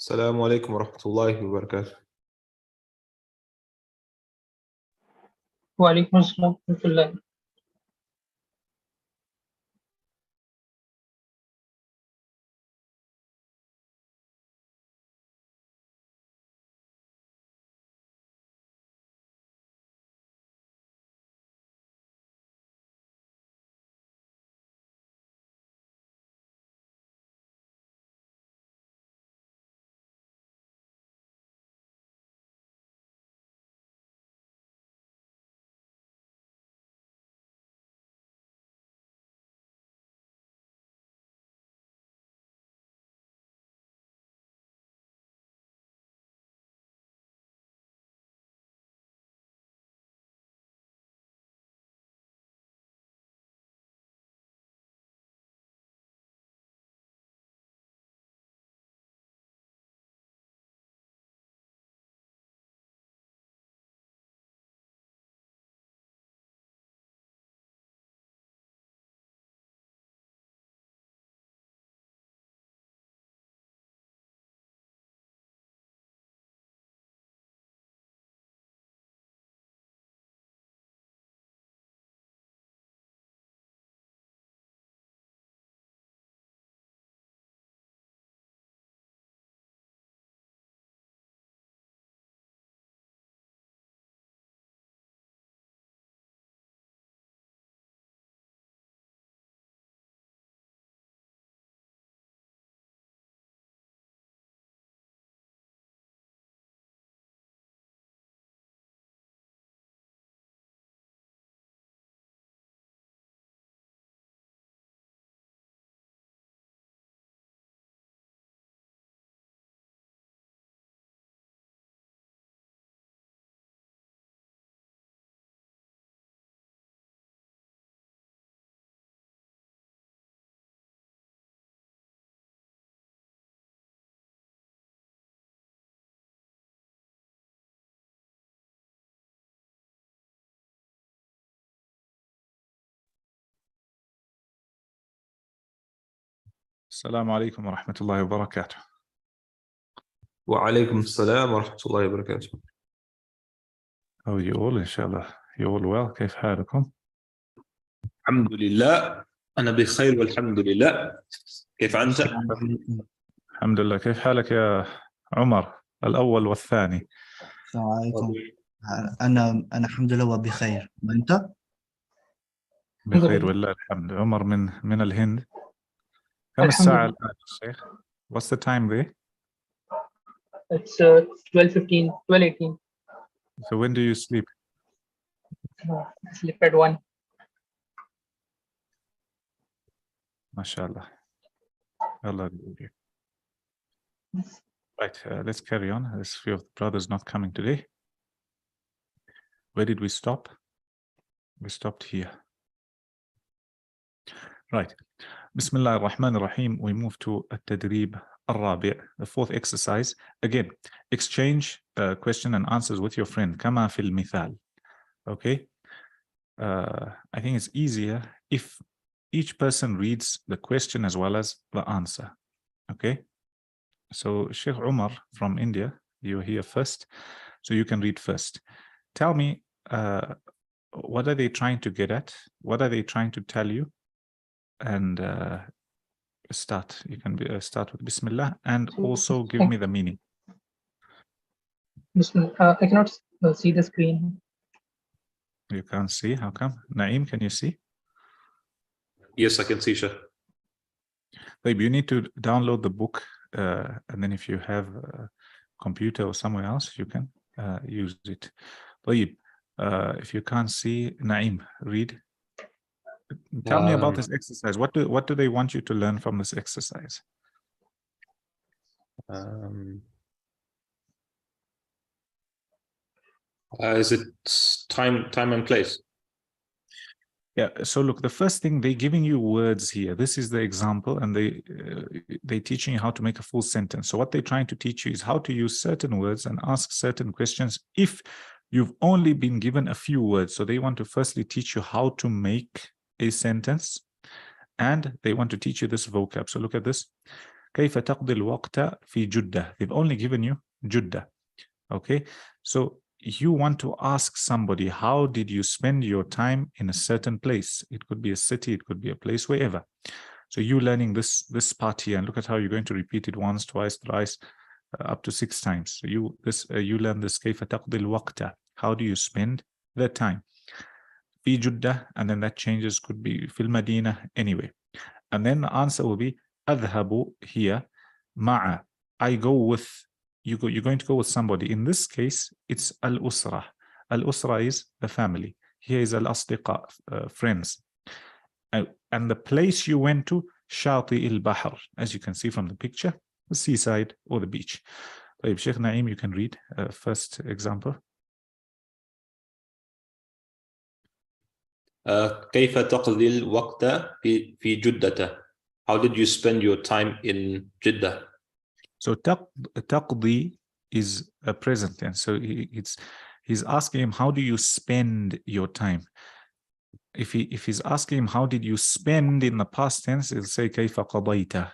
السلام عليكم ورحمة الله وبركاته. وعليكم السلام ورحمة الله. السلام عليكم ورحمة الله وبركاته. وعليكم السلام ورحمة الله وبركاته. How are you all? Inshallah, you all well? كيف حالكم؟ الحمد لله، أنا بخير والحمد لله. كيف أنت؟ الحمد لله. كيف حالك يا عمر الأول والثاني؟ السلام عليكم. أنا الحمد لله وبخير، وأنت؟ بخير والله الحمد. عمر من الهند. كم الساعة الآن يا شيخ؟ What's the time there? It's 12:15, 12:18. So when do you sleep? I sleep at 1. MashaAllah. Allah reward you. Right, let's carry on. There's a few of the brothers not coming today. Where did we stop? We stopped here. Right. Bismillah ar-Rahman ar-Rahim. We move to At-Tadrib Ar-Rabi', the fourth exercise. Again, exchange question and answers with your friend. Kama fil mithal. Okay. I think it's easier if each person reads the question as well as the answer. Okay. So Sheikh Umar from India, you're here first, so you can read first. Tell me, what are they trying to get at? What are they trying to tell you? And start. You can start with Bismillah and also give me the meaning. Bismillah. I cannot see the screen. You can't see? How come? Naeem, can you see? Yes, I can see, Sheikh. Babe, you need to download the book, and then if you have a computer or somewhere else, you can use it. Babe, if you can't see, Naeem, read. Tell me about this exercise. What do they want you to learn from this exercise? Is it time and place? Yeah, so look, the first thing, they're giving you words here. This is the example, and they're teaching you how to make a full sentence. So what they're trying to teach you is how to use certain words and ask certain questions if you've only been given a few words. So they want to firstly teach you how to make a sentence, and they want to teach you this vocab. So look at this. كيف تقضي الوقت في جدة. They've only given you جدة. Okay, so you want to ask somebody, how did you spend your time in a certain place? It could be a city, it could be a place, wherever. So you learning this part here, and look at how you're going to repeat it once, twice, thrice, up to 6 times. So you learn this كيف تقضي الوقت. How do you spend the time? في جدة, and then that changes, could be في المدينة, anyway. And then the answer will be أذهب here مع. I go with, you're going to go with somebody. In this case, it's الأسرة. الأسرة is the family. Here is الأصدقاء, friends. And the place you went to, شاطئ البحر, as you can see from the picture, the seaside or the beach. طيب Sheikh Naeem, you can read first example. كيف تقضي الوقت في جدة? How did you spend your time in Jeddah? So تقضي is a present tense. So he's asking him, how do you spend your time? If he's asking him, how did you spend in the past tense, he'll say كيف قضيت.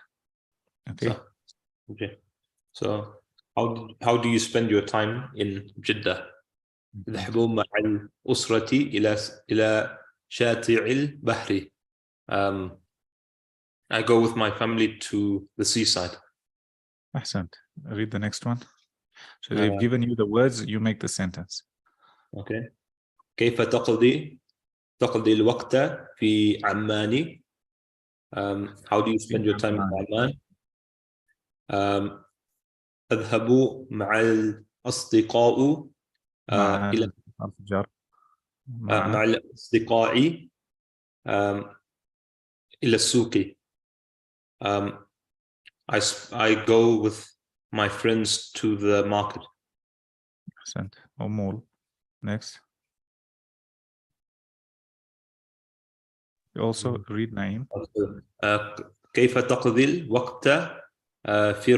Okay. So how do you spend your time in Jeddah? ذهبوا مع الأسرة إلى شاطئ البحر. I go with my family to the seaside. أحسنت. Read the next one. So they've given you the words, you make the sentence. Okay. كيف تقضي الوقت في عمان? How do you spend your time in عمان? أذهب مع الأصدقاء إلى مع الأصدقاء إلى السوق. I go with my friends to the market. أحسنت. أمور. Next. You also read Naeem. كيف تقضي الوقت في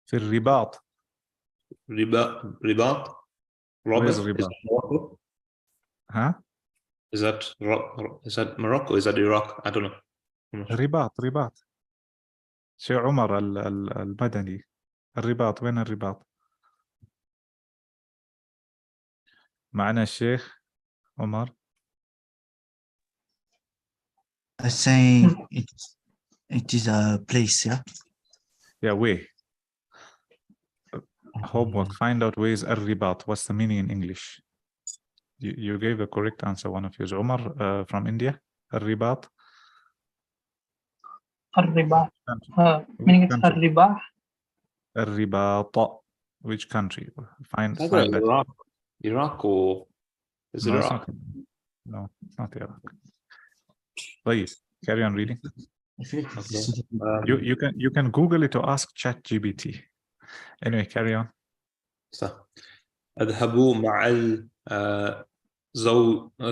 في الرباط. رباط. Where's Ribat? Huh? Is that Morocco? Is that Iraq? I don't know. رباط. شيخ عمر المدني. الرباط, وين الرباط؟ معنا الشيخ عمر. I'm saying it is a place, yeah? Yeah, where? Homework, find out where is الرباط. What's the meaning in English? You gave the correct answer, one of yours. Umar from India. الرباط. الرباط. Meaning it's الرباط. الرباط. Which country? Find that. Iraq or is it no, Iraq? No, it's not Iraq. Please carry on reading. Okay. You can Google it or ask ChatGPT. Anyway, carry on. أذهب مع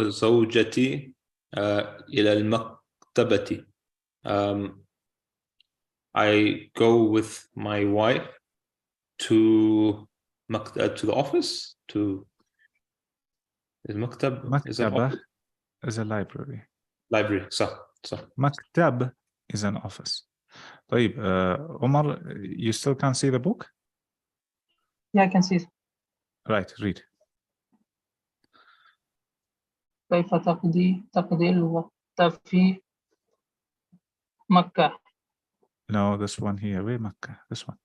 زوجتي إلى المكتبة. I go with my wife to the office, to المكتب. مكتبة is a library. Library. So. مكتب is an office. طيب, Omar, you still can't see the book? Yeah, I can see. Right, read. كيف تقضي الوقت في مكة. No, this one here. Where Makkah? This one.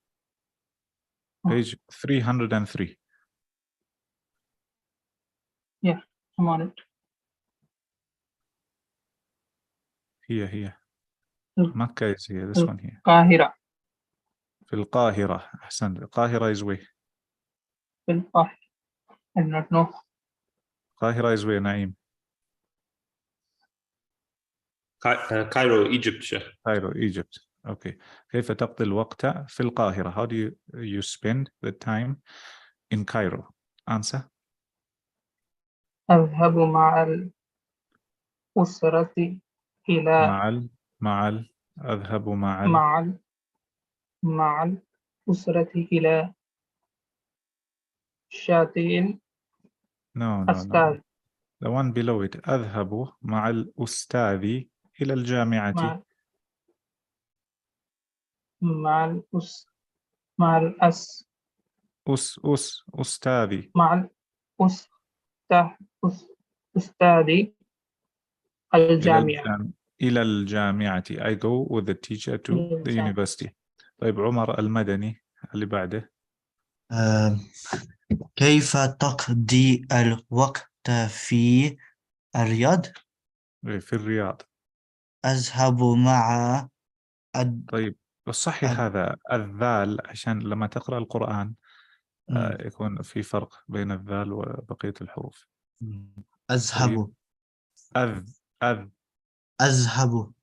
Page 303. Yeah, I'm on it. Here. Makkah is here. This one here. القاهرة. في القاهرة. أحسن. القاهرة is where? في القاهرة. I do not know. القاهرة is where, Naeem? Cairo, Egypt. Cairo, Egypt. Okay. كيف تقضي الوقت في القاهرة? How do you spend the time in Cairo? Answer. أذهب مع الأسرة إلى أذهب مع الأسرة إلى شاطئ الأستاذ. The one below it. أذهب مع الأستاذ إلى الجامعة. مع الأس مع الأس أستاذي مع أستاذي الجامعة. إلى الجامعة. I go with the teacher to the university. طيب عمر المدني اللي بعده. كيف تقضي الوقت في الرياض؟ في الرياض. أذهب مع طيب الصحيح هذا الذال عشان لما تقرأ القرآن يكون في فرق بين الذال وبقية الحروف. أذهب. أذهب.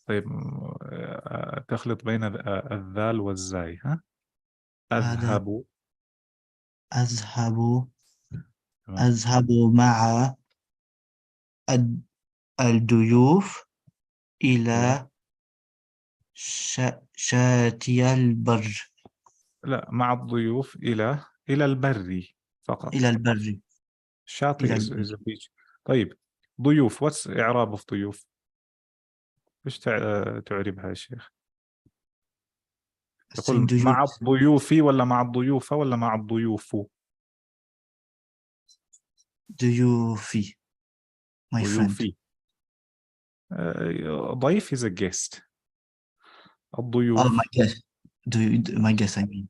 طيب تخلط بين الذال والزاي. ها أذهب. أذهب مع الضيوف إلى شاطئ البر. لا مع الضيوف إلى البر فقط. إلى البر. شاطئ is a beach. طيب ضيوف what's إعراب في ضيوف؟ إيش تعربها يا شيخ؟ تقول مع الضيوف ولا مع الضيوف ولا مع الضيوف؟ ضيوفي. My friend. ضيف is a guest. الضيوف. Oh my guest. My guest I mean.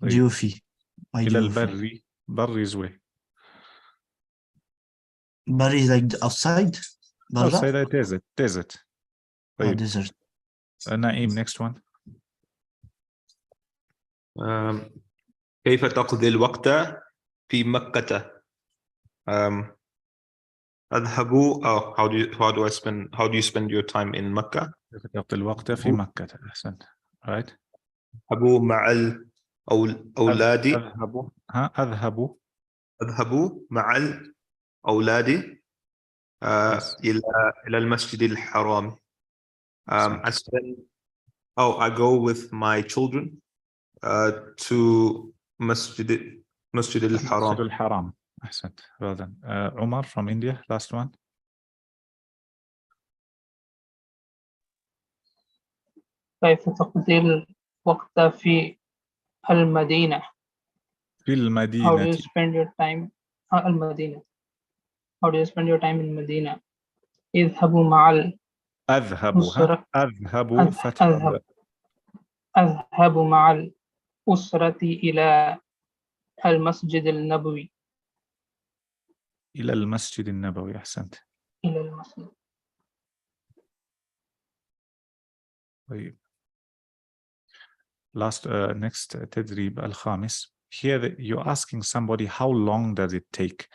طيب. ضيوفي. إلى البر. بر is where? Bar is like outside. Outside desert. طيب. Desert. نعيم next one. كيف تقضي الوقت في مكة؟ أذهب how do you spend your time in Mecca? كيف تقضي الوقت في مكة؟ أحسنت. Right. أذهب مع الأولاد. أذهب مع الأولاد إلى المسجد الحرام. I go with my children to مسجد الحرام. الحرام. أحسنت. Well done. عمر from India, last one. كيف تقضي الوقت في المدينة؟ في المدينة. How do you spend your time المدينة. How do you spend your time in المدينة؟ اذهب مع أذهب مع الأسرة إلى المسجد النبوي. إلى المسجد النبوي. أحسنت. إلى المسجد. طيب. Next تدريب الخامس. Here you're asking somebody how long does it take.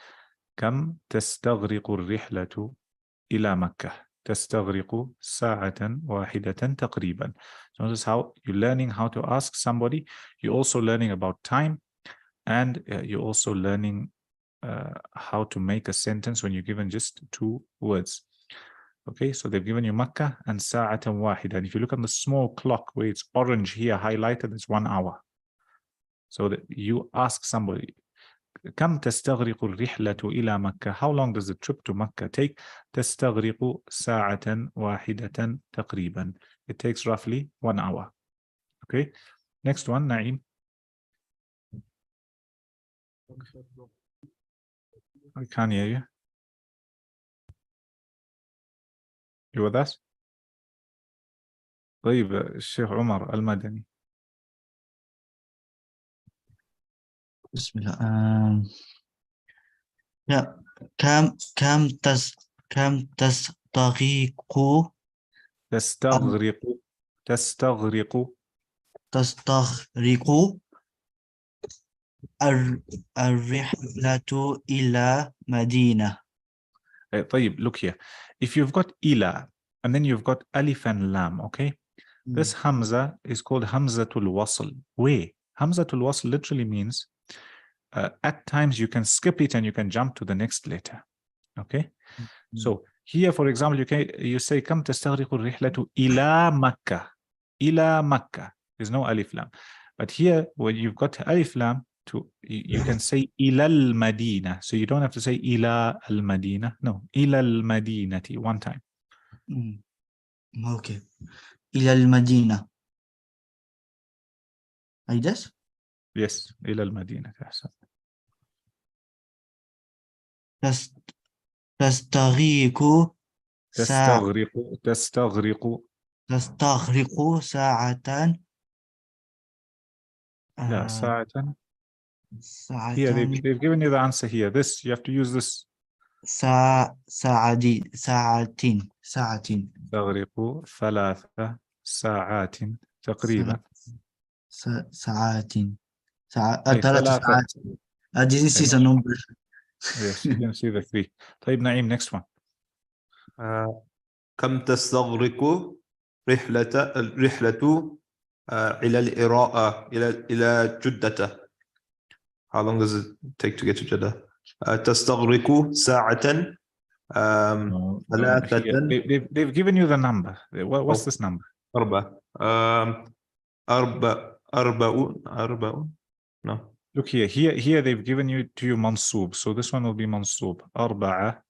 كم تستغرق الرحلة إلى مكة؟ تستغرق ساعة واحدة تقريبا. So this is how you're learning how to ask somebody. You're also learning about time, and you're also learning how to make a sentence when you're given just 2 words. Okay, so they've given you Makkah and sa'atan wahida. And if you look on the small clock where it's orange here highlighted, it's 1 hour. So that you ask somebody, كم تستغرق الرحلة إلى مكة? How long does the trip to Makkah take? تستغرق ساعة واحدة تقريبا. It takes roughly 1 hour. Okay, next one, Naeem. I can't hear you. You with us? طيب الشيخ عمر المدني. بسم الله. كم تستغرق الرحلة إلى مدينة. طيب look here. If you've got ila and then you've got alif and lam, okay? This hamza is called hamzatul wasl. Where? Hamzatul wasl literally means at times you can skip it and you can jump to the next letter. Okay? So here, for example, you say كم تستغرق الرحلة إلى مكة. إلى مكة. There's no alif lam. But here, when you've got alif lam, you can say إلى المدينة. So you don't have to say إلى المدينة. No, إلى المدينة one time. Okay. إلى المدينة. like this. Yes, إلى المدينة. أحسن. تستغرق ساعة. لا ساعة. ساعة. Here they've given you the answer here. This you have to use this. ساعتين. تستغرق 3 ساعات تقريبا. ساعات. 3 3. ساعات. I didn't see the number. Yes, you can see the 3. طيب نعيم, next one. كم تستغرق الرحلة إلى الإراءة إلى جدة. How long does it take to get to Jeddah? تستغرق ساعة. They've given you the number. What's this number? 4. 4. No. Look here. Here they've given you to you mansoob. So this one will be mansoob. 4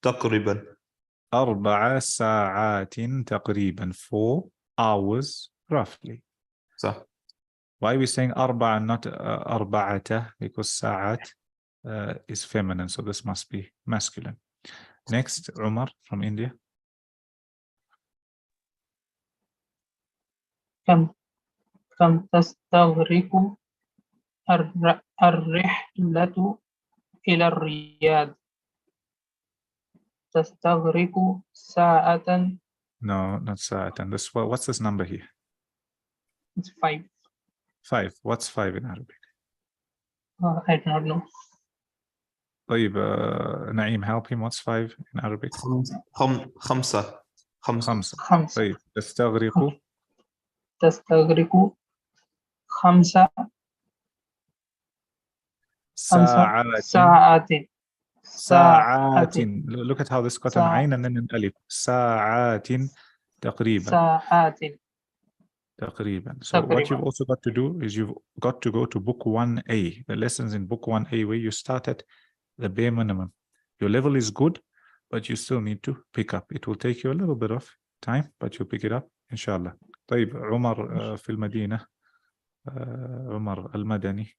تقريبا. 4 ساعات تقريبا. 4 hours roughly. صح. Why are we saying 4 and not 4? Because ساعات is feminine, so this must be masculine. Next, Umar from India. كم تستغرق الرحلة إلى الرياض؟ تستغرق ساعة. No, not ساعة. This, what's this number here? It's 5. 5. What's 5 in Arabic? I do not know. طيب, Naeem, help him. What's 5 in Arabic? خمسة. طيب, تستغرق 5 ساعات. Look at how this got an ayn and then an alif. ساعات تقريبا. So what you've also got to do is you've got to go to book 1A. The lessons in book 1A where you start at the bare minimum. Your level is good, but you still need to pick up. It will take you a little bit of time, but you'll pick it up, inshallah. طيب, عمر في المدينة. عمر المدني.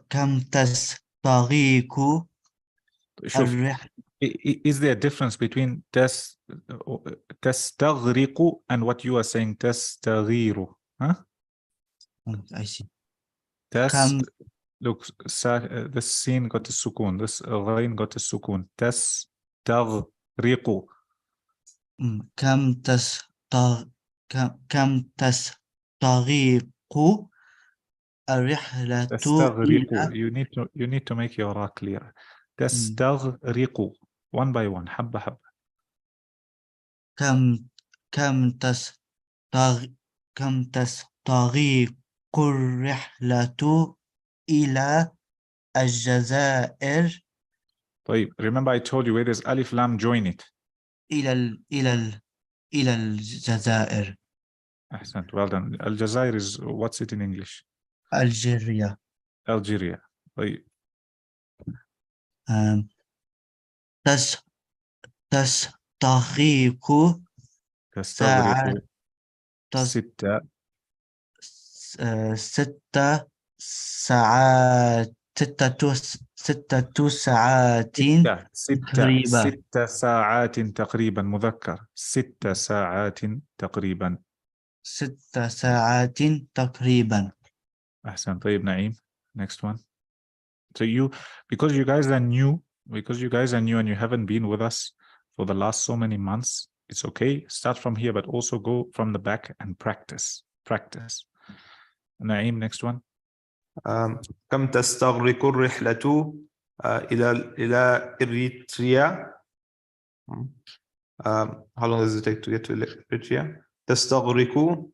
كم تستغرق الرحلة. Is there a difference between تستغرق and what you are saying تستغير? Huh? I see. Look, this sin got a sukun, this ghain got a sukun. تستغرق. كم تستغرق الرحلة. تستغرق. You need to make your ra clear. تستغرق. One by one. حبة حبة. كم تستغرق الرحلة إلى الجزائر. طيب, remember I told you where there's alif lam, join it. إلى الجزائر. أحسنت, well done. Aljazair is, what's it in English? Algeria. طيب. تستغرق 6 ساعات. 6 ساعات تقريبا. 6 ساعات تقريبا. مذكر. 6 ساعات تقريبا. 6 ساعات تقريبا. أحسن. طيب نعيم, next one. So because you guys are new and you haven't been with us for the last so many months, it's okay. Start from here, but also go from the back and practice. Naeem, next one. كم تستغرق الرحلة إلى إريتريا? How long does it take to get to Eritrea? تستغرق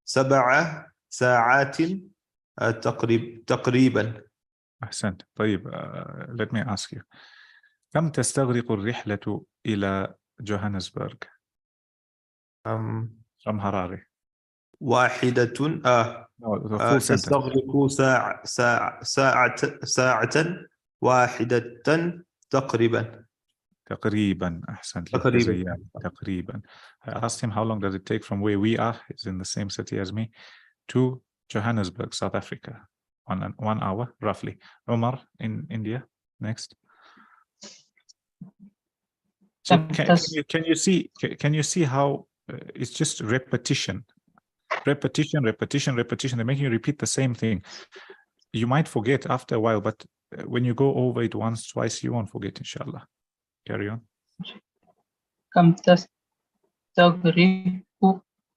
7 ساعات تقريبا. أحسنت. طيب, let me ask you. كم تستغرق الرحلة إلى جوهانسبرغ from Harare? 1. No, the full sentence. تستغرق ساعة واحدة تقريبا. تقريبا. أحسنت لك تقريبا. زياد. تقريبا. I asked him how long does it take from where we are, he's in the same city as me, to Johannesburg, South Africa. 1 hour roughly. Omar in India. Next. So can you see how it's just repetition, repetition. They're making you repeat the same thing. You might forget after a while, but when you go over it once, twice, you won't forget, inshallah. Carry on. كم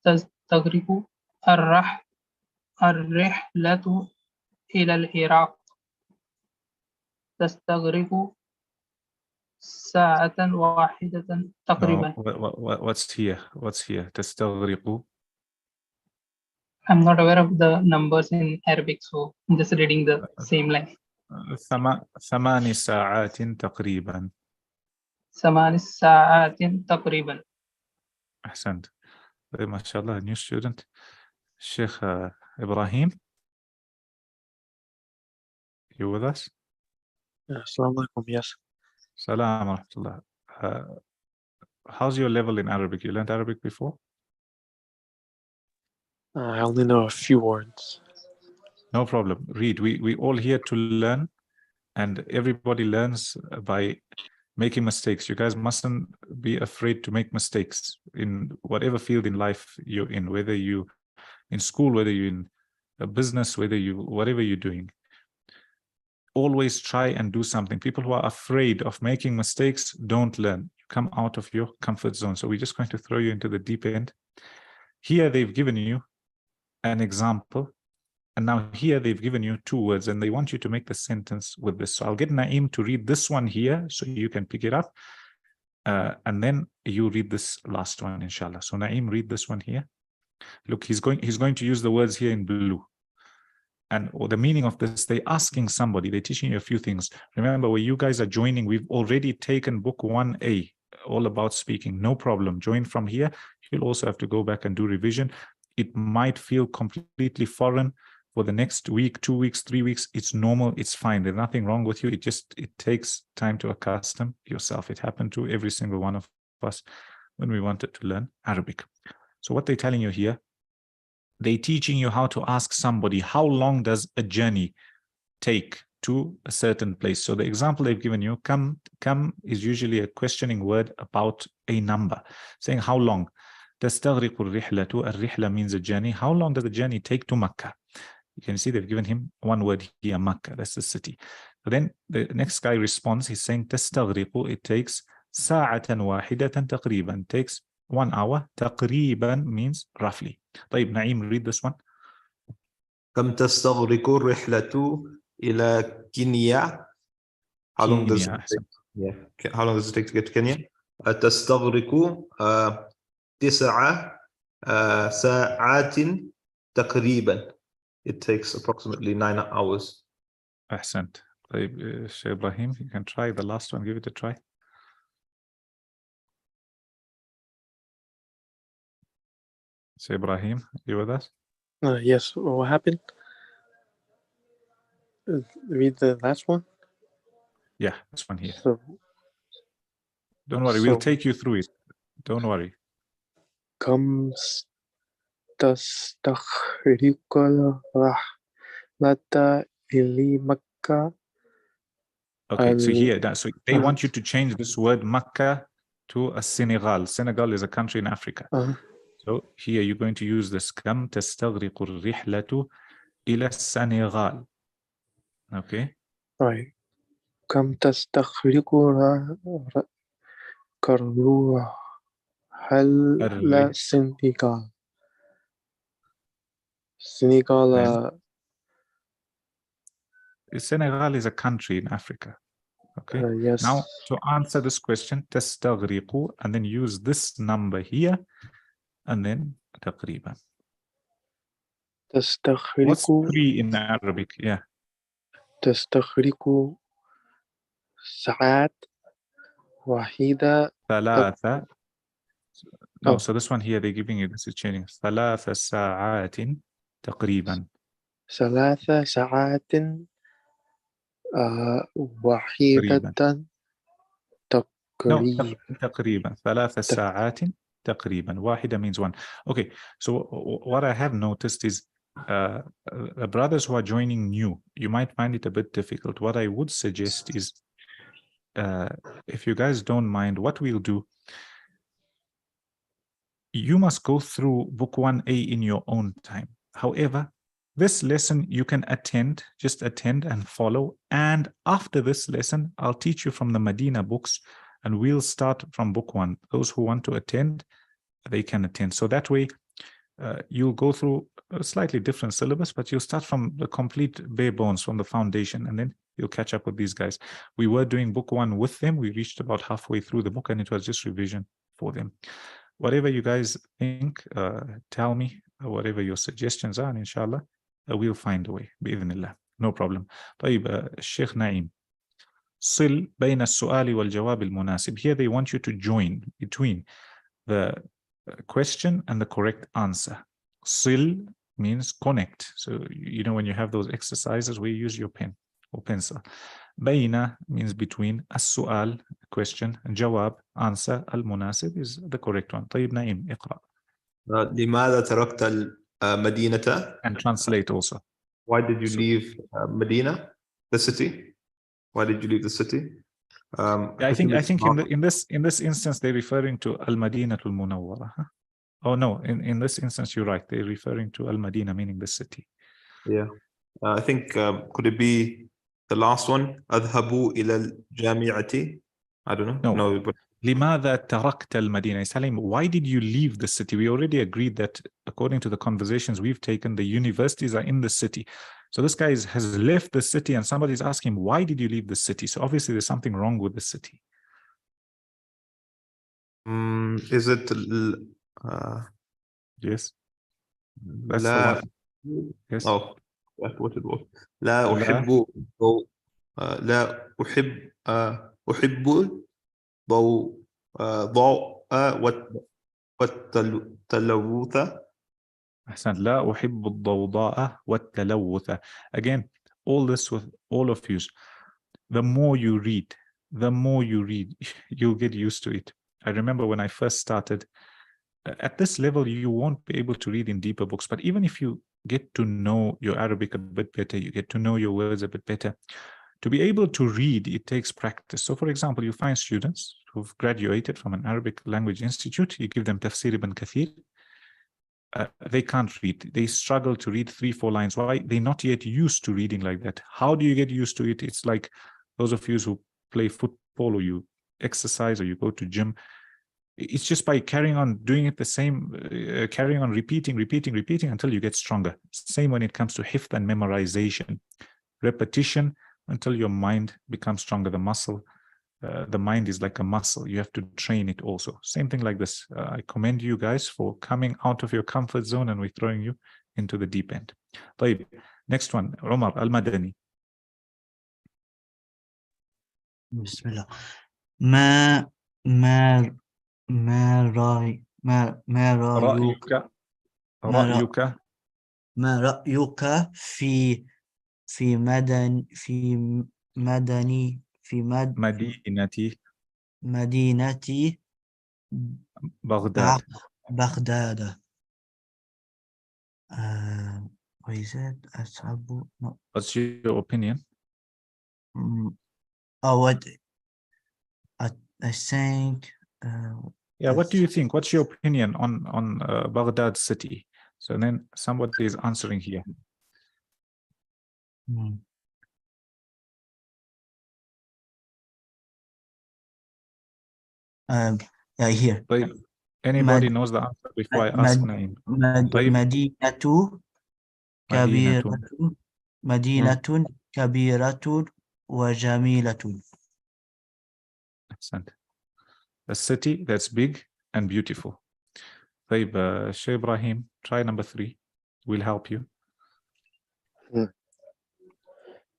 تستغرق الرحلة إلى العراق؟ تستغرق ساعة واحدة تقريبا. What's here? تستغرق. I'm not aware of the numbers in Arabic, so I'm just reading the same line. 8 ساعات تقريبا. 8 ساعات تقريبا. أحسنت. ما شاء الله, new student. Sheikh Ibrahim, you with us? Assalamu alaikum, yes. Salam wa rahmatullah. How's your level in Arabic? You learned Arabic before? I only know a few words. No problem. Read. We all here to learn, and everybody learns by making mistakes. You guys mustn't be afraid to make mistakes in whatever field in life you're in, whether you in school, whether you're in a business, whatever you're doing. Always try and do something. People who are afraid of making mistakes don't learn. You come out of your comfort zone. So we're just going to throw you into the deep end. Here they've given you an example, and now here they've given you 2 words, and they want you to make the sentence with this. So I'll get Naeem to read this one here so you can pick it up, and then you read this last one, inshallah. So Naeem, read this one here. Look, he's going to use the words here in blue. And the meaning of this, they're asking somebody, they're teaching you a few things. Remember, where you guys are joining, we've already taken book 1A, all about speaking. No problem. Join from here. You'll also have to go back and do revision. It might feel completely foreign for the next week, 2 weeks, 3 weeks. It's normal. It's fine. There's nothing wrong with you. It takes time to accustom yourself. It happened to every single one of us when we wanted to learn Arabic. So what they're telling you here, they're teaching you how to ask somebody, how long does a journey take to a certain place? So the example they've given you, kam is usually a questioning word about a number, saying how long. تستغرق الرحلة. الرحلة means a journey. How long does the journey take to Makkah? You can see they've given him one word here, Makkah. That's the city. But then the next guy responds, he's saying تستغرق, it takes ساعة واحدة تقريبا, takes 1 hour. تقريبا means roughly. طيب Naeem, read this one. كم تستغرق الرحلة إلى كينيا? How long does it take? Yeah. How long does it take to get to Kenya? تستغرق 9 ساعات تقريبا. It takes approximately 9 hours. أحسنت. طيب Sheikh Ibrahim, you can try the last one. Give it a try. Sheikh Ibrahim, you with us? Yes, what happened? Read the last one. Yeah, this one here. So, Don't worry, we'll take you through it. Don't worry. كم تستغرق الرحلة إلى مكة? Okay, so here, so they want you to change this word Makkah to a Senegal. Senegal is a country in Africa. So here you're going to use this كم تستغرق الرحلة إلى السنغال. Okay. Right. كم تستغرق الرحلة إلى السنغال. Senegal is a country in Africa. Okay. Yes. Now to answer this question, تستغرق, and then use this number here, and then تقريبا. تستغرق. What's 3 in Arabic? Yeah. تستغرق ساعات واحدة. 3. No, so this one here, they're giving you, this is changing. 3 ساعات تقريبا. 3 ساعات واحدة No, تقريبا. تقريبا 3 ساعات تقريبا. واحدة means one. Okay, so what I have noticed is the brothers who are joining new, you might find it a bit difficult. What I would suggest is, if you guys don't mind, what we'll do, you must go through book 1A in your own time. However, this lesson you can attend, just attend and follow. And after this lesson, I'll teach you from the Medina books, and we'll start from book 1. Those who want to attend, they can attend. So that way, you'll go through a slightly different syllabus, but you'll start from the complete bare bones, from the foundation, and then you'll catch up with these guys. We were doing book 1 with them. We reached about halfway through the book, and it was just revision for them. Whatever you guys think, tell me, whatever your suggestions are, and inshallah, we'll find a way, بإذن الله. No problem. طيب, الشيخ نعيم. صل بين السؤال والجواب المناسب. Here they want you to join between the question and the correct answer. صل means connect. So, you know, when you have those exercises where you use your pen or pencil. بين means between. السؤال, question. جواب, answer. المناسب is the correct one. طيب نعيم, اقرأ. لماذا تركت المدينة? And translate also. Why did you leave Medina, the city? Why did you leave the city? I think in this instance they're referring to Al-Madinatul Munawwara. Huh? Oh no, in this instance you're right. They're referring to Al-Madina, meaning the city. Yeah, I think could it be the last one? أذهب إلى الجامعة. I don't know. No, but لماذا تركت المدينة? Salim, why did you leave the city? We already agreed that according to the conversations we've taken, the universities are in the city. So this guy has left the city, and somebody's asking him, why did you leave the city? So obviously there's something wrong with the city. is it Yes. That's لا, the one. Yes. Oh, what it was. لا أحب ضوء لا أحب أحب ضوء والتلوث. أحسن. لا أحب الضوضاء والتلوث. Again, all this with all of you. The more you read, you'll get used to it. I remember when I first started, at this level, you won't be able to read in deeper books. But even if you get to know your Arabic a bit better, you get to know your words a bit better, to be able to read, it takes practice. So for example, you find students who've graduated from an Arabic language institute, you give them Tafsir ibn Kathir, they can't read. They struggle to read 3-4 lines. Why? They're not yet used to reading like that. How do you get used to it? It's like those of you who play football, or you exercise, or you go to gym. It's just by carrying on doing it the same, carrying on repeating until you get stronger. Same when it comes to hifth and memorization. Repetition until your mind becomes stronger. The mind is like a muscle. You have to train it also. Same thing like this. I commend you guys for coming out of your comfort zone, and we're throwing you into the deep end. طيب. Next one, Umar Al-Madani. Bismillah. ما رأيك في مدينة بغداد. What is it? No. What's your opinion? What I think. Yeah, what do you think? What's your opinion on Baghdad city? So then somebody is answering here. Here. Anybody knows the answer before I ask Naeem? مدينة كبيرة وجميلة. Excellent. A city that's big and beautiful. طيب, Sheikh Ibrahim, try number 3. We'll help you.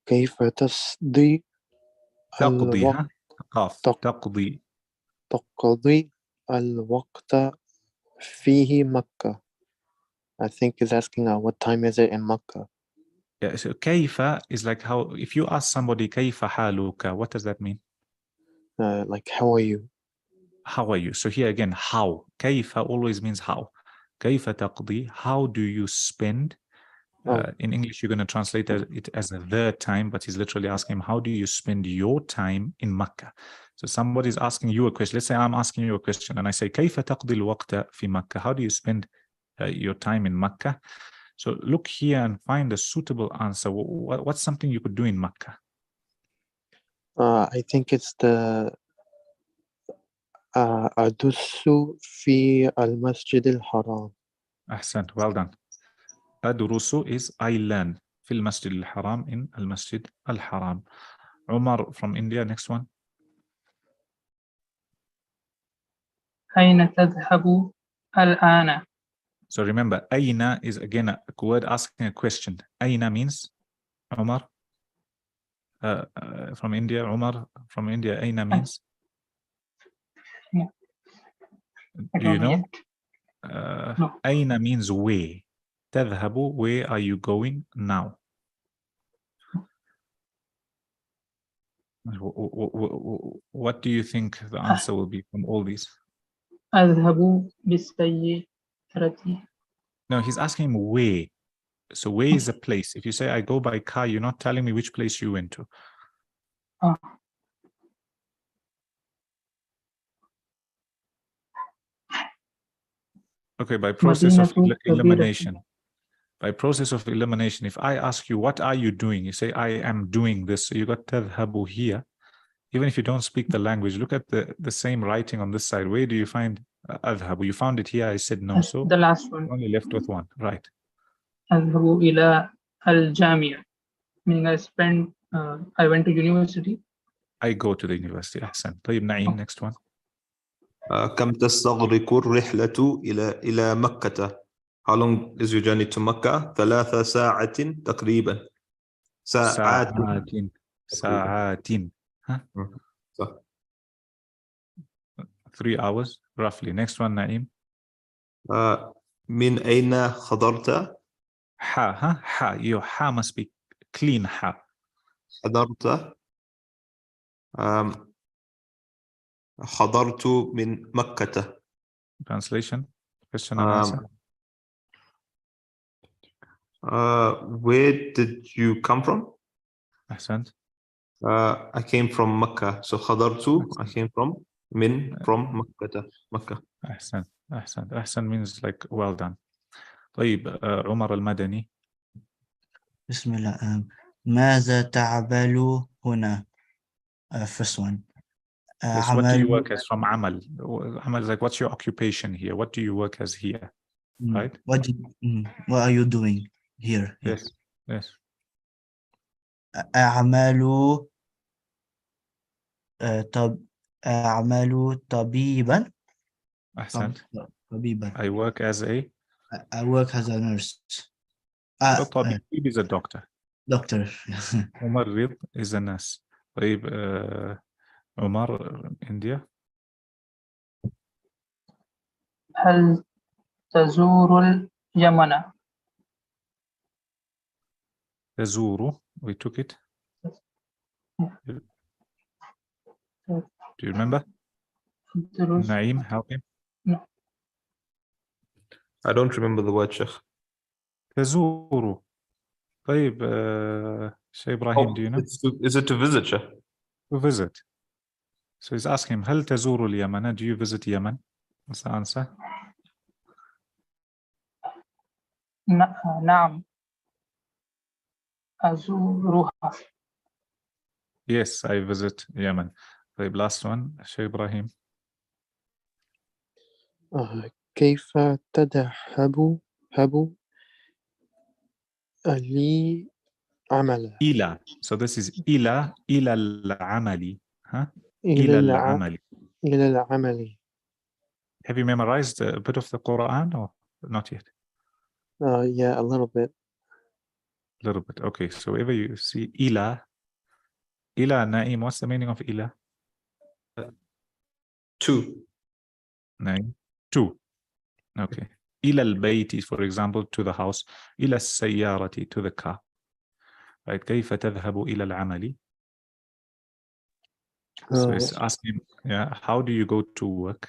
كيف تقضي الوقت فيه مكة. I think he's asking what time is it in Makkah. Yeah, so كيف is like how, if you ask somebody كيف حالك, what does that mean? Like, how are you? How are you? So here again, how. كيف always means how. كيف تقضي, how do you spend? In English, you're going to translate it as the time, but he's literally asking him, how do you spend your time in Mecca? So somebody's asking you a question. Let's say I'm asking you a question and I say, كيف تقضي الوقت في مكة? How do you spend your time in Mecca? So look here and find a suitable answer. What's something you could do in Mecca? I think it's the أدس في المسجد الحرام. Ahsant, well done. أدرس is I learn في المسجد الحرام, in المسجد الحرام. Umar from India, next one. أين تذهب الآن؟ So remember, أين is again a word asking a question. أين means, Umar, from India, Umar from India, أين means? Yeah. Do you know? No. أين means where. تذهب, where are you going now? What do you think the answer will be from all these? أذهب بالسيارة. No, he's asking him where. So where is a place? If you say I go by car, you're not telling me which place you went to. Ah. Okay, by process of مدينة elimination. كبيرة. By process of elimination, if I ask you, what are you doing? You say, I am doing this. So you got tadhabu here. Even if you don't speak the language, look at the same writing on this side. Where do you find adhabu? You found it here. I said no. So The last one. only left with one. Right. أذهب إلى الجامعة. Meaning I went to university. I go to the university. Ahsan. طيب نعيم, next one. كم تستغرق الرحلة إلى مكة? How long is your journey to Mecca? 3 ساعات تقريبا. ساعات. Huh? صح. 3 hours roughly. Next one, Naim. من أين حضرت؟ Ha, huh? Ha. Your ha must be clean ha. حضرت حضرت من مكة. Translation, question and answer. Where did you come from? Ahsant. I came from Mecca. So حضرت, I came from from Mecca. Ahsan. Ahsan. Ahsan means like well done. طيب عمر المدني. بسم الله. ماذا تعمل هنا? First one. Yes, what do you work as from Amal? Amal is like, what's your occupation here? What do you work as here? Right? What are you doing here? Yes. Yes. أعمل طبيبا. Ahsant. طبيبا. I work as a. I work as a nurse. طبيب is a doctor. Doctor. ممرض is a nurse. طيب عمر India. هل تزور اليمن؟ تزور, we took it. Do you remember? Naim, help him. No. I don't remember the word, Sheikh. تزور. طيب Sheikh Ibrahim, do you know? Is it to visit, Sheikh? To visit. So he's asking him, هل تزور اليمن? Do you visit Yemen? What's the answer? نعم أزورها. Yes, I visit Yemen. طيب last one, Sheikh Ibrahim. كيف تذهب لي عمل. إلى. So this is إلى العمل. Huh? إلى العمل. إلى العمل. Have you memorized a bit of the Quran or not yet? Yeah, a little bit. A little bit. Okay, so whenever you see إلى Naim, what's the meaning of إلى? To. Naim. To. Okay. إلى البيت, for example, to the house. إلى السيارة, to the car. Right? كيف تذهب إلى العمل? So it's asking, yeah, how do you go to work?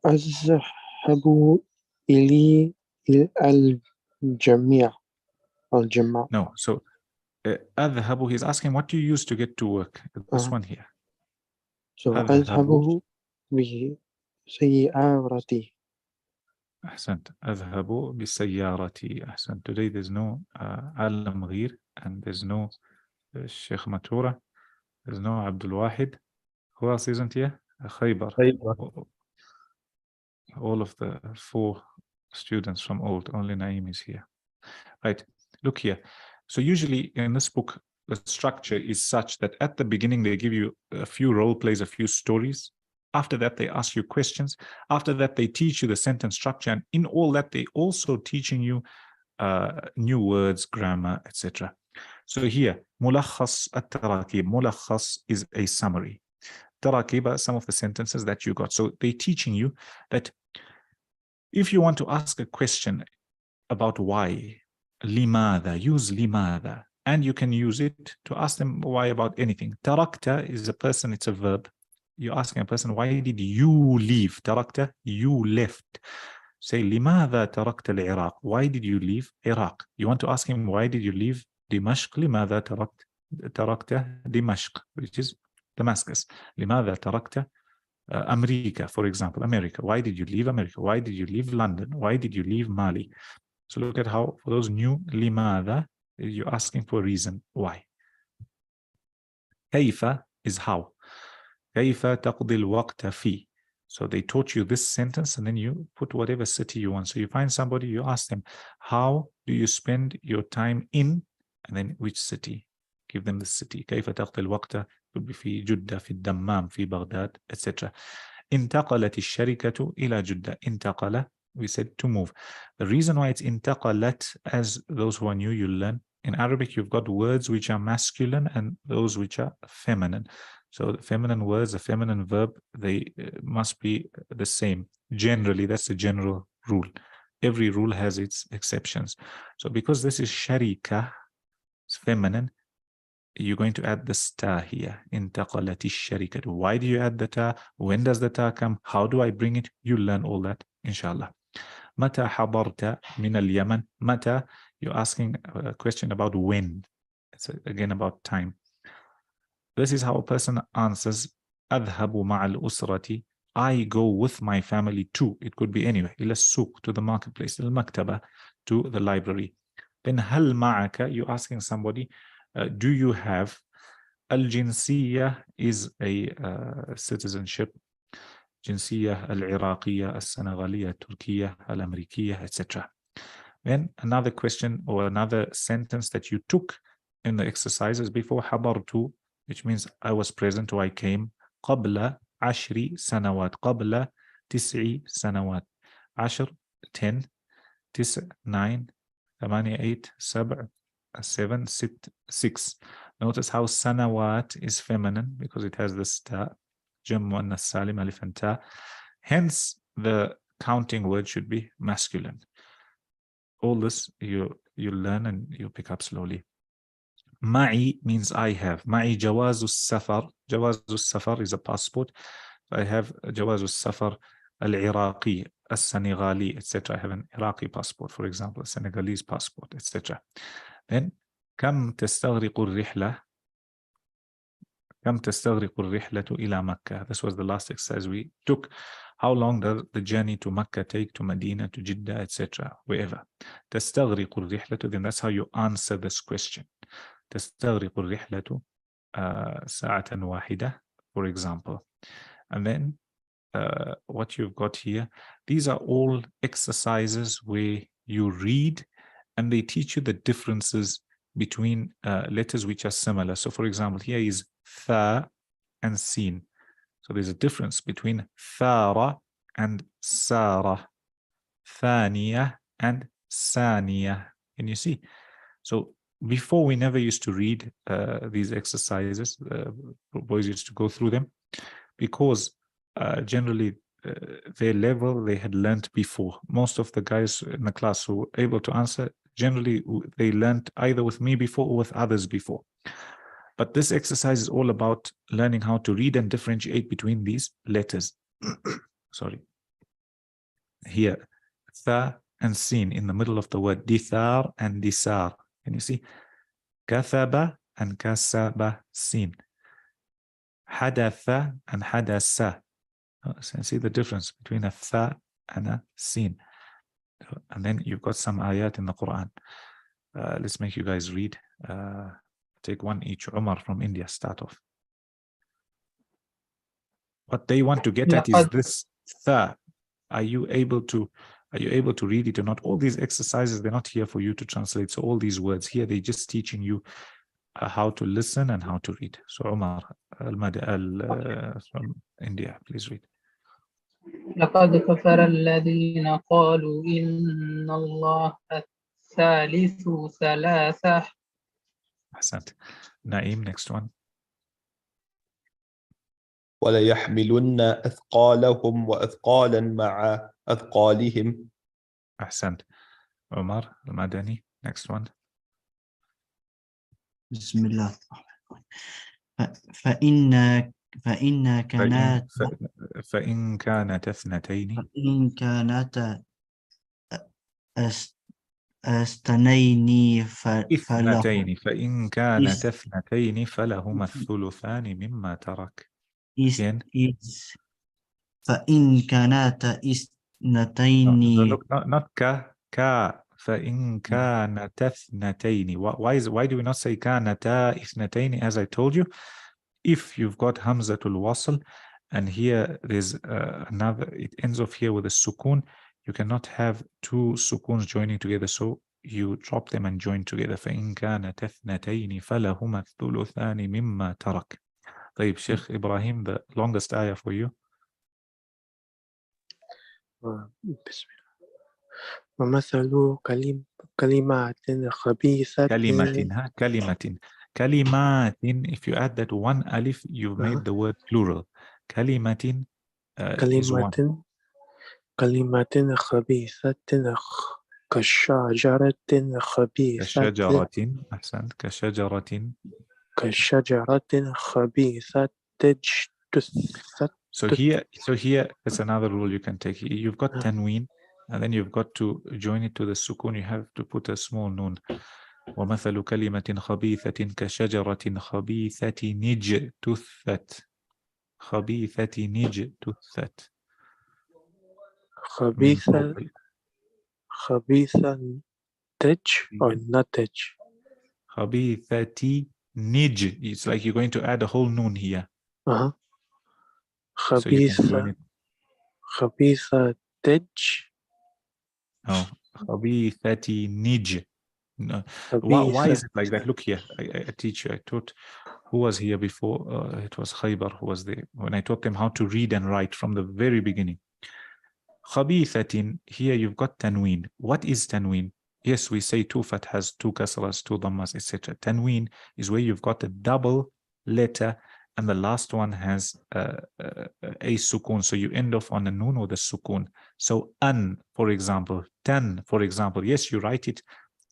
أذهب إلى الجامعة. No, so أذهب, he's asking what do you use to get to work? This one here. So أذهب بسيارتي. أحسنت. أذهب بسيارتي. أحسنت. Today there's no عالم غير and there's no Sheikh Matura. There's no Abdul Wahid. Who else isn't here? Khaybar. All of the 4 students from old, only Naeem is here. Right, look here. So usually in this book, the structure is such that at the beginning, they give you a few role plays, a few stories. After that, they ask you questions. After that, they teach you the sentence structure. And in all that, they also teaching you new words, grammar, etc. So here, ملخص التراكيب. ملخص is a summary. تراكيب are some of the sentences that you got. So they're teaching you that if you want to ask a question about why, لماذا, use لماذا, and you can use it to ask them why about anything. تركت is a person, it's a verb. You're asking a person, why did you leave? تركت, you left. Say, لماذا تركت العراق? Why did you leave Iraq? You want to ask him, why did you leave دمشق? لماذا تركت دمشق, which is Damascus. لماذا تركت America, for example, America. Why did you leave America? Why did you leave London? Why did you leave Mali? So look at how, for those new, لماذا, you're asking for a reason why. كيف is how. كيف تقضي الوقت في. So they taught you this sentence and then you put whatever city you want. So you find somebody, you ask them, how do you spend your time in, and then which city? Give them the city. كيف تقضي الوقت could be في جدة, في الدمام, في بغداد, etc. انتقلت الشركة إلى جدة. انتقل, we said to move. The reason why it's انتقلت, as those who are new, you learn. In Arabic, you've got words which are masculine and those which are feminine. So the feminine words, the feminine verb, they must be the same. Generally, that's the general rule. Every rule has its exceptions. So because this is sharika, it's feminine, you're going to add the ta here. انتقلت الشركة. Why do you add the ta? When does the ta come? How do I bring it? You learn all that, inshallah. متى حضرت من اليمن? متى, you're asking a question about when. It's again about time. This is how a person answers. أذهب مع الأسرة. I go with my family to. It could be anywhere. إلى السوق, to the marketplace. إلى المكتبة, to the library. Then هل معك, you're asking somebody, do you have. الجنسية is a citizenship. جنسية العراقية, السنغالية, التركية, الأمريكية, etc. Then another question or another sentence that you took in the exercises before, حضرت, which means I was present or I came. قبل 10 سنوات. قبل 9 سنوات. 10, 10, 9, 9, 8, 7, 7, 6. Notice how sanawat is feminine because it has this ta, jam muannas salim, alif and ta. Hence, the counting word should be masculine. All this you learn and you pick up slowly. Ma'i means I have. Ma'i jawazu safar. Jawazu safar is a passport. I have jawazu safar al-Iraqi, al-Senegali, etc. I have an Iraqi passport, for example, a Senegalese passport, etc. Then, كم تستغرق الرحلة? كم تستغرق الرحلة إلى مكة? This was the last exercise we took. How long does the journey to Mecca take, to Medina, to Jeddah, etc., wherever? تستغرق الرحلة, then that's how you answer this question. تستغرق الرحلة ساعة واحدة, for example. And then what you've got here, these are all exercises where you read and they teach you the differences between letters which are similar. So for example, here is tha and sin. So there's a difference between thara and sara, thaniya and saniya. Can you see? So before, we never used to read these exercises. Boys used to go through them because generally their level they had learned before. Most of the guys in the class who were able to answer, generally they learned either with me before or with others before. But this exercise is all about learning how to read and differentiate between these letters. Sorry. Here, tha and sin in the middle of the word, dithar and disar. Can you see? Kathaba and kasaba, sin. Hadatha and hadasa. So see the difference between a tha and a sin. And then you've got some ayat in the Quran. Let's make you guys read. Take one each. Umar from India, start off. What they want to get at is this tha. Are you able to read it or not? All these exercises, they're not here for you to translate. So all these words here, they're just teaching you how to listen and how to read. So Umar from India, please read. لقد كفر الذين قالوا إن الله الثالث ثلاثة. Ahsant. Naeem, next one. وليحملن أثقالهم وأثقالا مع أثقالهم. Ahsant. Umar al-Madani, next one. بسم الله. فإن كانت فإن كانت اثنتين فإن كانت اثنتين اثنتين فإن كانت اثنتين فلهما الثلثان مما ترك. Again. فإن كانت اثنتين. Look, not ka. فإن كانت اثنتين. Why do we not say كانتا اثنتين? As I told you, if you've got Hamzatul Wasl and here there's another, it ends off here with a sukun, you cannot have two sukuns joining together, so you drop them and join together. فإن كانت اثنتين فلهما الثلثان مما ترك. طيب Sheikh Ibrahim, the longest ayah for you. بسم الله. ومثل كلمات خبيثة. كلمات, if you add that one alif, you've made the word plural. كلمات is one. كلمات خبيثة كشجرة خبيثة. أحسنت. كشجرة خبيثة تجتثت. So here there's another rule you can take. You've got tanween, and then you've got to join it to the sukun. You have to put a small noon. ومثل كلمة خبيثة كشجرة خبيثة اجتثت. خبيثة اجتثت. خبيثة تج or نتج. خبيثة نج. It's like you're going to add a whole noon here. خبيثة تج. Oh, خبيثة نج. No. Why is it like that? Look here, I teach you. I taught, who was here before? It was Khaybar who was there. When I taught them how to read and write from the very beginning. Khabithatin, here you've got tanween. What is tanween? Yes, we say two fathas, two kasras, two dhammas, etc. Tanween is where you've got a double letter and the last one has a sukun. So you end off on a noon or the sukun. So an, for example, tan, for example. Yes, you write it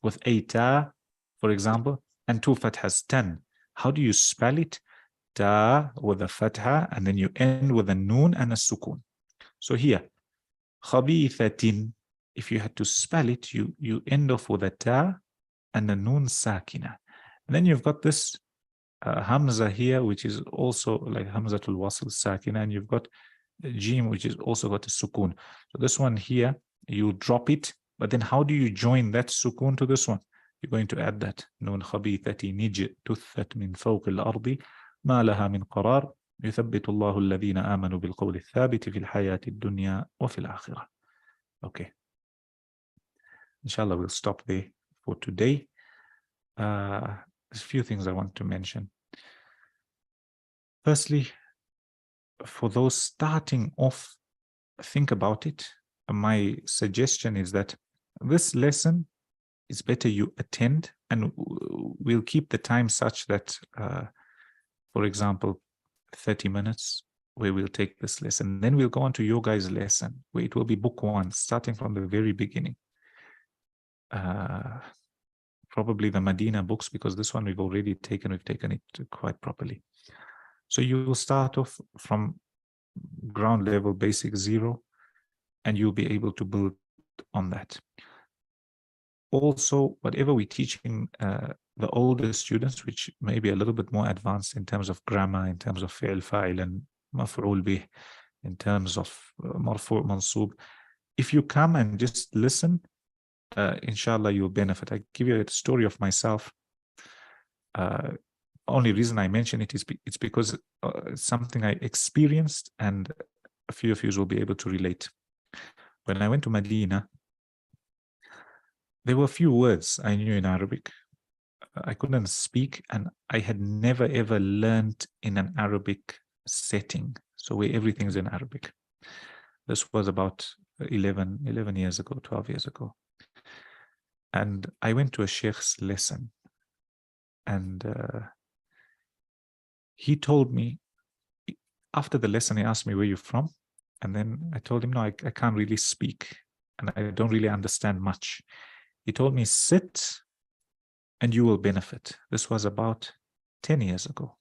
with a ta, for example, and two fathas, tan. How do you spell it? Ta with a fatha, and then you end with a noon and a sukun. So here, khabithatin, if you had to spell it, you end off with a ta and a noon sakina. And then you've got this hamza here, which is also like hamzatul wasl sakina, and you've got jim, which is also got a sukun. So this one here, you drop it. But then how do you join that sukun to this one? You're going to add that. Nun khabithati nijtuthat min fawq al-ardi ma laha min qarar yuthabbitu Allahu alladhina amanu bil qawli thabit fil hayati ad-dunya wa fil akhirah. Okay. Inshallah, we'll stop there for today. There's a few things I want to mention. Firstly, for those starting off, think about it. My suggestion is that this lesson is better you attend, and we'll keep the time such that, for example, 30 minutes where we'll take this lesson. Then we'll go on to your guys' lesson, where it will be book 1, starting from the very beginning. Probably the Medina books, because this one we've already taken, we've taken it quite properly. So you will start off from ground level, basic 0, and you'll be able to build on that. Also, whatever we're teaching the older students, which may be a little bit more advanced in terms of grammar, in terms of fi'l, fa'il, and maf'ul bih, in terms of marfu' mansub, if you come and just listen, inshallah, you'll benefit. I give you a story of myself. Only reason I mention it is it's because it's something I experienced, and a few of you will be able to relate. When I went to Medina, there were a few words I knew in Arabic. I couldn't speak, and I had never ever learned in an Arabic setting, so where everything's in Arabic. This was about 11 years ago, 12 years ago. And I went to a sheikh's lesson, and he told me, after the lesson, he asked me, where are you from? And then I told him, no, I can't really speak, and I don't really understand much. He told me, sit and you will benefit. This was about 10 years ago.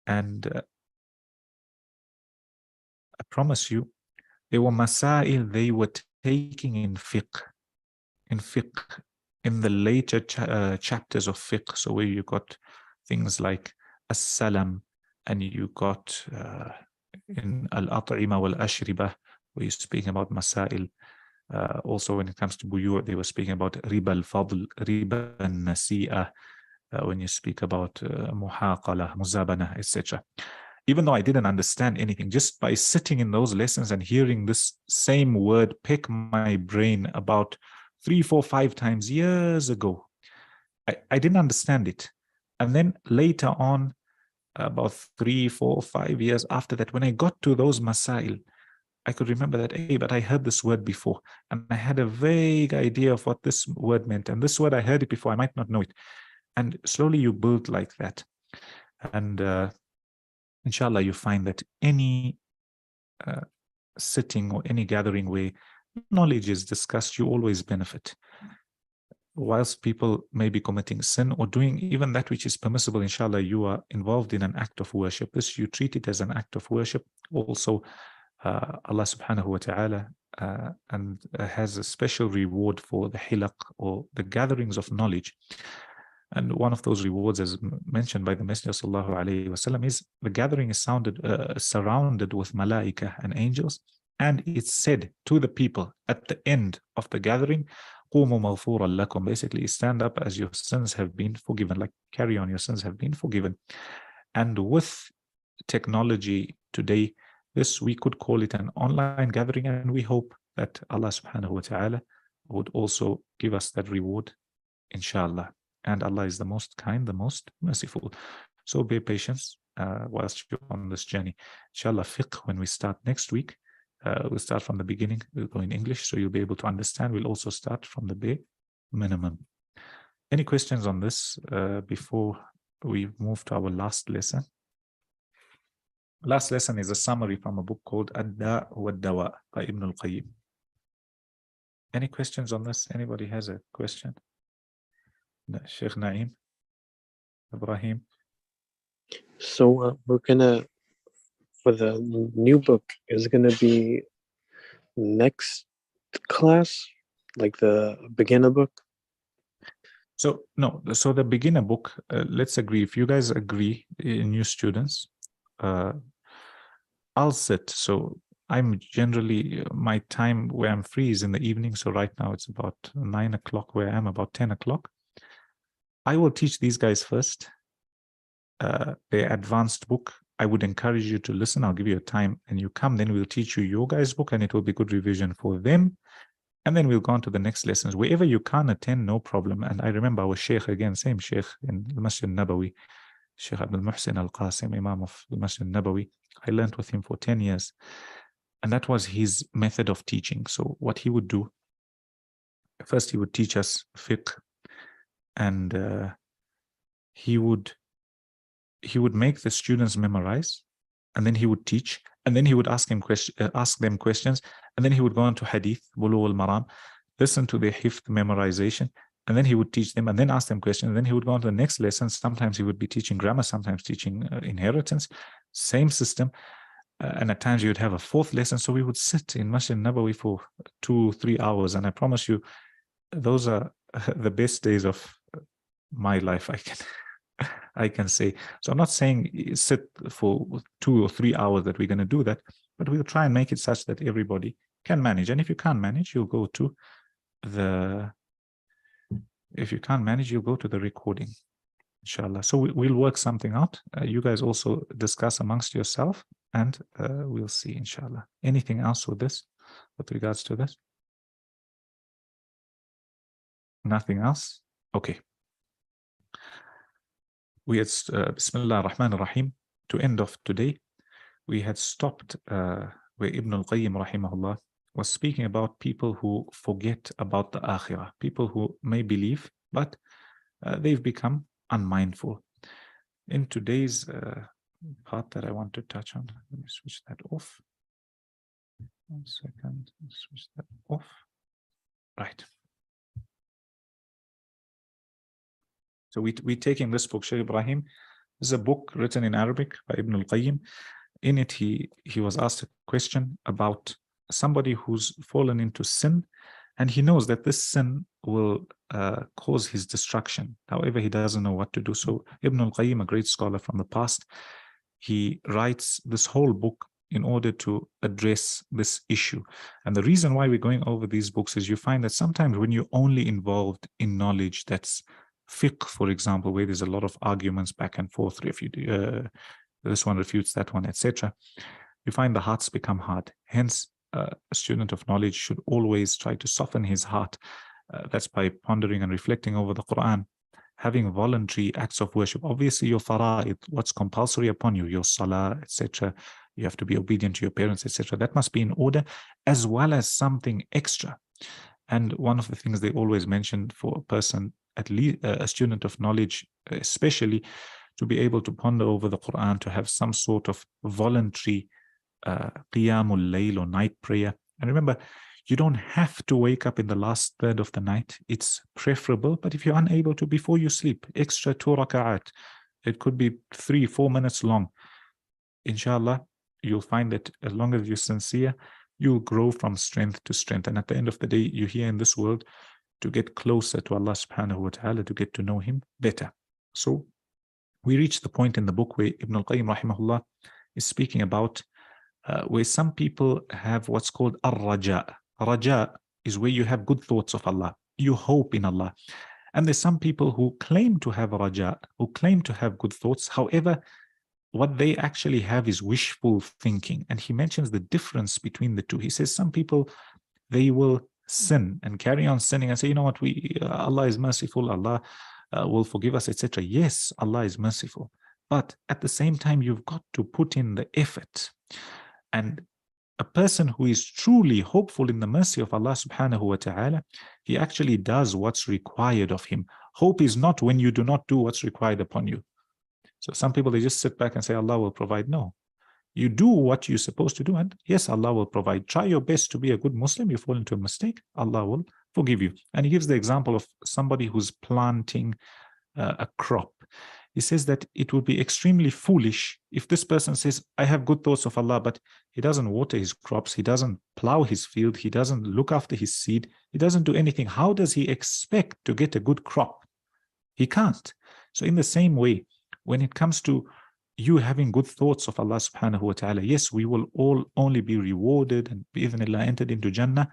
And I promise you, there were masail they were taking in fiqh, in the later chapters of fiqh. So where you got things like as-salam, and you got in al-at'ima wal-ashribah, where you're speaking about masail. Also, when it comes to buyu', they were speaking about riba al-fadl, riba al-nasi'ah, when you speak about muhaqala, muzabana, etc. Even though I didn't understand anything, just by sitting in those lessons and hearing this same word pick my brain about 3, 4, 5 times years ago, I didn't understand it. And then later on, about 3, 4, 5 years after that, when I got to those masail, I could remember that, hey, but I heard this word before, and I had a vague idea of what this word meant. And this word, I heard it before, I might not know it. And slowly you build like that. And inshallah, you find that any sitting or any gathering where knowledge is discussed, you always benefit. Whilst people may be committing sin or doing even that which is permissible, inshallah, you are involved in an act of worship. This, you treat it as an act of worship. Also, Allah subhanahu wa ta'ala and has a special reward for the hilaq, or the gatherings of knowledge. And one of those rewards, as mentioned by the Messenger sallallahu alaihi wasallam, is the gathering is surrounded with malaika and angels, and it's said to the people at the end of the gathering, قُومُوا مَغْفُورًا لَكُمْ, basically stand up as your sins have been forgiven, like carry on, your sins have been forgiven. And with technology today, this, we could call it an online gathering, and we hope that Allah subhanahu wa ta'ala would also give us that reward, inshallah. And Allah is the most kind, the most merciful. So be patient whilst you're on this journey. Inshallah, fiqh, when we start next week, we'll start from the beginning. We'll go in English, so you'll be able to understand. We'll also start from the bare minimum. Any questions on this before we move to our last lesson? Last lesson is a summary from a book called Ad-Da' wa Ad-Dawa by Ibn al-Qayyim. Any questions on this? Anybody has a question? Sheikh Naeem, Ibrahim. So we're gonna, for the new book, is gonna be next class, like the beginner book? So no, so the beginner book, let's agree. If you guys agree, new students, I'll sit. So I'm generally, my time where I'm free is in the evening. So right now it's about 9 o'clock where I am, about 10 o'clock. I will teach these guys first. Their advanced book, I would encourage you to listen. I'll give you a time and you come, then we'll teach you your guys' book, and it will be good revision for them. And then we'll go on to the next lessons. Wherever you can't attend, no problem. And I remember our Sheikh, again, same Sheikh in the Masjid Nabawi, Sheikh Abdul Muhsin Al-Qasim, Imam of the Masjid Nabawi. I learned with him for 10 years. And that was his method of teaching. So what he would do, first he would teach us fiqh, and he would make the students memorize, and then he would teach, and then he would ask them questions, and then he would go on to hadith, Bulugh al-Maram, listen to their hifz memorization, and then he would teach them, and then ask them questions, and then he would go on to the next lesson. Sometimes he would be teaching grammar, sometimes teaching inheritance, same system. And at times you would have a fourth lesson. So we would sit in Masjid Nabawi for 2-3 hours. And I promise you, those are the best days of my life, I can say. So I'm not saying sit for 2 or 3 hours that we're going to do that, but we'll try and make it such that everybody can manage. And if you can't manage, you'll go to the recording, inshallah. So we'll work something out. You guys also discuss amongst yourself, and we'll see, inshallah. Anything else with this, with regards to this? Nothing else? Okay. We had Bismillah ar-Rahman ar-Rahim. To end of today, we had stopped where Ibn al-Qayyim rahimahullah was speaking about people who forget about the akhirah, people who may believe, but they've become unmindful. In today's part that I want to touch on, let me switch that off. 1 second, switch that off. Right. So we're taking this book, Shaykh Ibrahim. This is a book written in Arabic by Ibn al-Qayyim. In it, he was asked a question about somebody who's fallen into sin, and he knows that this sin will cause his destruction. However, he doesn't know what to do. So Ibn al-Qayyim, a great scholar from the past, he writes this whole book in order to address this issue. And the reason why we're going over these books is you find that sometimes when you're only involved in knowledge that's fiqh, for example, where there's a lot of arguments back and forth, this one refutes that one, etc., you find the hearts become hard. Hence, a student of knowledge should always try to soften his heart. That's by pondering and reflecting over the Quran, having voluntary acts of worship. Obviously, your fara'id, what's compulsory upon you, your salah, etc., you have to be obedient to your parents, etc., that must be in order, as well as something extra. And one of the things they always mention for a person, at least a student of knowledge, especially, to be able to ponder over the Quran, to have some sort of voluntary qiyamul layl or night prayer. And remember, you don't have to wake up in the last third of the night. It's preferable, but if you're unable to, before you sleep, extra 2 raka'at, it could be 3-4 minutes long. Inshallah, you'll find that as long as you're sincere, you'll grow from strength to strength. And at the end of the day, you're here in this world to get closer to Allah subhanahu wa ta'ala, to get to know him better. So we reach the point in the book where Ibn al-Qayyim rahimahullah is speaking about where some people have what's called ar-raja. Raja is where you have good thoughts of Allah, you hope in Allah. And there's some people who claim to have raja, who claim to have good thoughts. However, what they actually have is wishful thinking. And he mentions the difference between the two. He says some people, they will sin and carry on sinning and say, you know what, Allah is merciful, Allah will forgive us, etc. Yes, Allah is merciful. But at the same time, you've got to put in the effort. And a person who is truly hopeful in the mercy of Allah subhanahu wa ta'ala, he actually does what's required of him. Hope is not when you do not do what's required upon you. So some people, they just sit back and say, Allah will provide. No. You do what you're supposed to do, and yes, Allah will provide. Try your best to be a good Muslim. You fall into a mistake, Allah will forgive you. And he gives the example of somebody who's planting a crop. He says that it would be extremely foolish if this person says, I have good thoughts of Allah, but he doesn't water his crops, he doesn't plow his field, he doesn't look after his seed, he doesn't do anything. How does he expect to get a good crop? He can't. So in the same way, when it comes to you having good thoughts of Allah subhanahu wa ta'ala, yes, we will all only be rewarded and bi'idhnillah entered into Jannah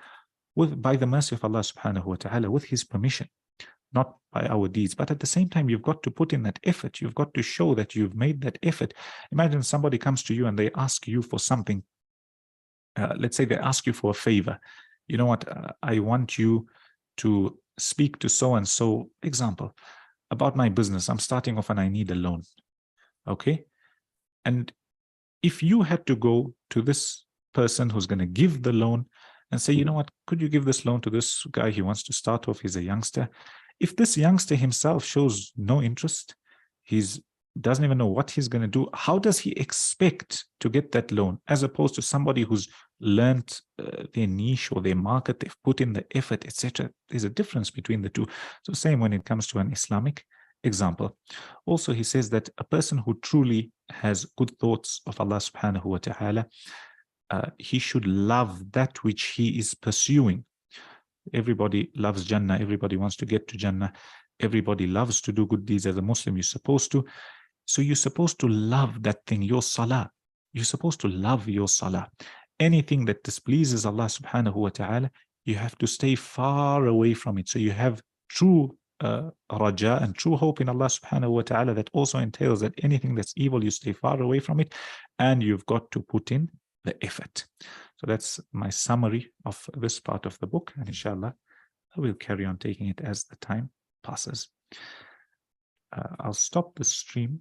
by the mercy of Allah subhanahu wa ta'ala, with his permission, not by our deeds. But at the same time, you've got to put in that effort. You've got to show that you've made that effort. Imagine somebody comes to you and they ask you for something. Let's say they ask you for a favor. You know what, I want you to speak to so-and-so, example, about my business. I'm starting off and I need a loan. Okay? And if you had to go to this person who's going to give the loan and say, you know what, could you give this loan to this guy? He wants to start off, he's a youngster. If this youngster himself shows no interest, he's doesn't even know what he's going to do, how does he expect to get that loan, as opposed to somebody who's learned their niche or their market, they've put in the effort, etc. There's a difference between the two. So same when it comes to an Islamic example. Also, he says that a person who truly has good thoughts of Allah subhanahu wa ta'ala, he should love that which he is pursuing. Everybody loves Jannah. Everybody wants to get to Jannah. Everybody loves to do good deeds. As a Muslim, you're supposed to. So you're supposed to love that thing, your salah. You're supposed to love your salah. Anything that displeases Allah subhanahu wa ta'ala, you have to stay far away from it. So you have true raja and true hope in Allah subhanahu wa ta'ala. That also entails that anything that's evil, you stay far away from it, and you've got to put in the effort. So that's my summary of this part of the book, and inshallah I will carry on taking it as the time passes. I'll stop the stream